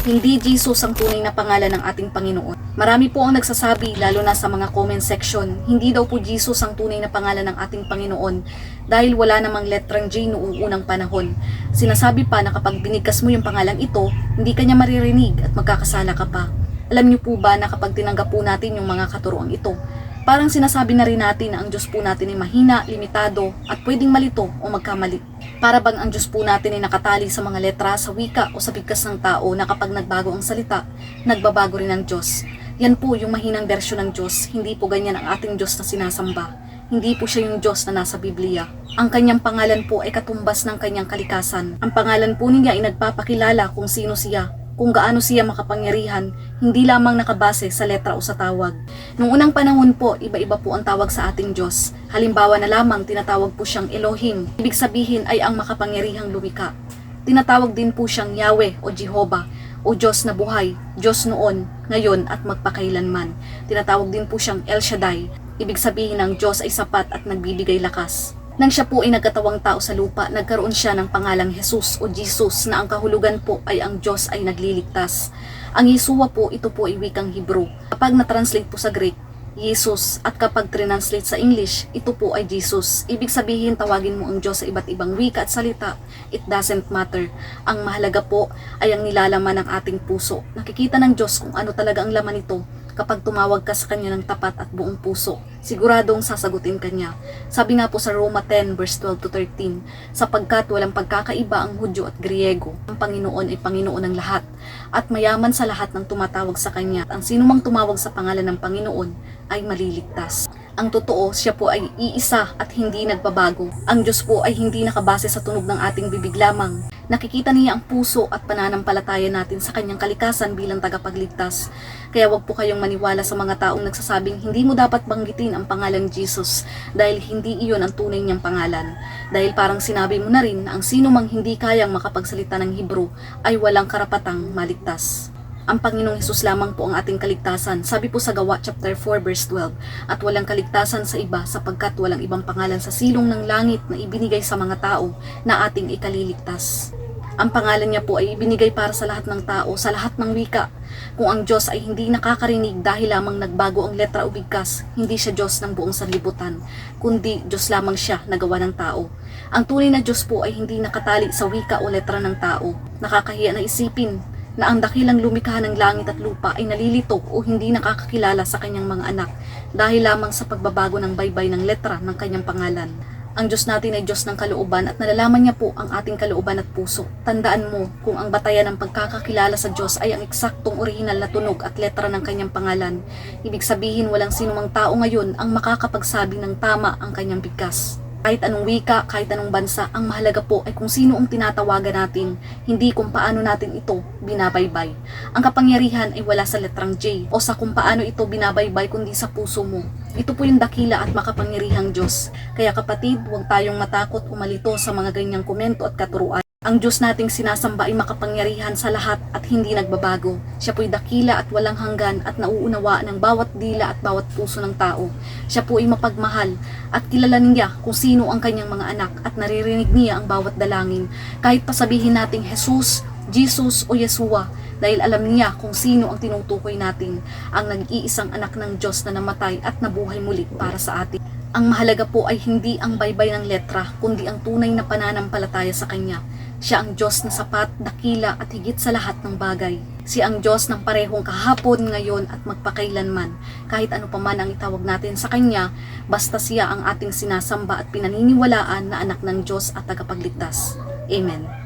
Hindi Jesus ang tunay na pangalan ng ating Panginoon. Marami po ang nagsasabi, lalo na sa mga comment section, hindi daw po Jesus ang tunay na pangalan ng ating Panginoon dahil wala namang letrang J noong unang panahon. Sinasabi pa na kapag binigkas mo yung pangalang ito, hindi ka niya maririnig at magkakasala ka pa. Alam niyo po ba na kapag tinanggap po natin yung mga katuroang ito, parang sinasabi na rin natin na ang Diyos po natin ay mahina, limitado, at pwedeng malito o magkamali. Para bang ang Diyos po natin ay nakatali sa mga letra, sa wika o sa bigkas ng tao na kapag nagbago ang salita, nagbabago rin ang Diyos. Yan po yung mahinang bersyon ng Diyos, hindi po ganyan ang ating Diyos na sinasamba. Hindi po siya yung Diyos na nasa Biblia. Ang kanyang pangalan po ay katumbas ng kanyang kalikasan. Ang pangalan po niya ay nagpapakilala kung sino siya, kung gaano siya makapangyarihan, hindi lamang nakabase sa letra o sa tawag. Noong unang panahon po, iba-iba po ang tawag sa ating Diyos. Halimbawa na lamang, tinatawag po siyang Elohim. Ibig sabihin ay ang makapangyarihang lumika. Tinatawag din po siyang Yahweh o Jehovah, o Diyos na buhay, Diyos noon, ngayon at magpakailanman. Tinatawag din po siyang El Shaddai. Ibig sabihin ng Diyos ay sapat at nagbibigay lakas. Nang siya po ay nagkatawang tao sa lupa, nagkaroon siya ng pangalang Jesus o Jesus na ang kahulugan po ay ang Diyos ay nagliligtas. Ang Yeshua po, ito po ay wikang Hebrew. Kapag na-translate po sa Greek, Jesus, at kapag translate sa English, ito po ay Jesus. Ibig sabihin, tawagin mo ang Diyos sa iba't ibang wika at salita, it doesn't matter. Ang mahalaga po ay ang nilalaman ng ating puso. Nakikita ng Diyos kung ano talaga ang laman nito. Kapag tumawag ka sa Kanya ng tapat at buong puso, siguradong sasagutin Kanya. Sabi nga po sa Roma 10 verse 12 to 13, sapagkat walang pagkakaiba ang Hudyo at Griego, ang Panginoon ay Panginoon ng lahat, at mayaman sa lahat ng tumatawag sa Kanya. Ang sinumang tumawag sa pangalan ng Panginoon ay maliligtas. Ang totoo, siya po ay iisa at hindi nagbabago. Ang Diyos po ay hindi nakabase sa tunog ng ating bibig lamang. Nakikita niya ang puso at pananampalataya natin sa kanyang kalikasan bilang tagapagligtas. Kaya wag po kayong maniwala sa mga taong nagsasabing hindi mo dapat banggitin ang pangalan Jesus dahil hindi iyon ang tunay niyang pangalan. Dahil parang sinabi mo na rin na ang sino mang hindi kayang makapagsalita ng Hebrew ay walang karapatang maligtas. Ang Panginoong Hesus lamang po ang ating kaligtasan. Sabi po sa Gawa chapter 4 verse 12, at walang kaligtasan sa iba sapagkat walang ibang pangalan sa silong ng langit na ibinigay sa mga tao na ating ikaliligtas. Ang pangalan niya po ay ibinigay para sa lahat ng tao, sa lahat ng wika. Kung ang Diyos ay hindi nakakarinig dahil lamang nagbago ang letra o bigkas, hindi siya Diyos ng buong sanlibutan, kundi Diyos lamang siya na gawa ng tao. Ang tunay na Diyos po ay hindi nakatali sa wika o letra ng tao. Nakakahiya na isipin na ang dakilang lumikha ng langit at lupa ay nalilito o hindi nakakakilala sa kanyang mga anak dahil lamang sa pagbabago ng baybay ng letra ng kanyang pangalan. Ang Diyos natin ay Diyos ng kalooban at nalalaman niya po ang ating kalooban at puso. Tandaan mo, kung ang batayan ng pagkakakilala sa Diyos ay ang eksaktong orihinal na tunog at letra ng kanyang pangalan, ibig sabihin walang sinumang tao ngayon ang makakapagsabi ng tama ang kanyang bigkas. Kahit anong wika, kahit anong bansa, ang mahalaga po ay kung sino ang tinatawagan natin, hindi kung paano natin ito binabaybay. Ang kapangyarihan ay wala sa letrang J o sa kung paano ito binabaybay kundi sa puso mo. Ito po yung dakila at makapangyarihang Diyos. Kaya kapatid, huwag tayong matakot o malito sa mga ganyang komento at katuruan. Ang Diyos nating sinasamba ay makapangyarihan sa lahat at hindi nagbabago. Siya po'y dakila at walang hanggan at nauunawa ng bawat dila at bawat puso ng tao. Siya po ay mapagmahal at kilalanin niya kung sino ang kanyang mga anak at naririnig niya ang bawat dalangin. Kahit pasabihin nating Jesus, Jesus o Yeshua, dahil alam niya kung sino ang tinutukoy natin, ang nag-iisang anak ng Diyos na namatay at nabuhay muli para sa atin. Ang mahalaga po ay hindi ang baybay ng letra, kundi ang tunay na pananampalataya sa Kanya. Siya ang Diyos na sapat, dakila at higit sa lahat ng bagay. Siya ang Diyos ng parehong kahapon, ngayon at magpakailanman. Kahit ano pa man ang itawag natin sa Kanya, basta siya ang ating sinasamba at pinaniniwalaan na anak ng Diyos at tagapagligtas. Amen.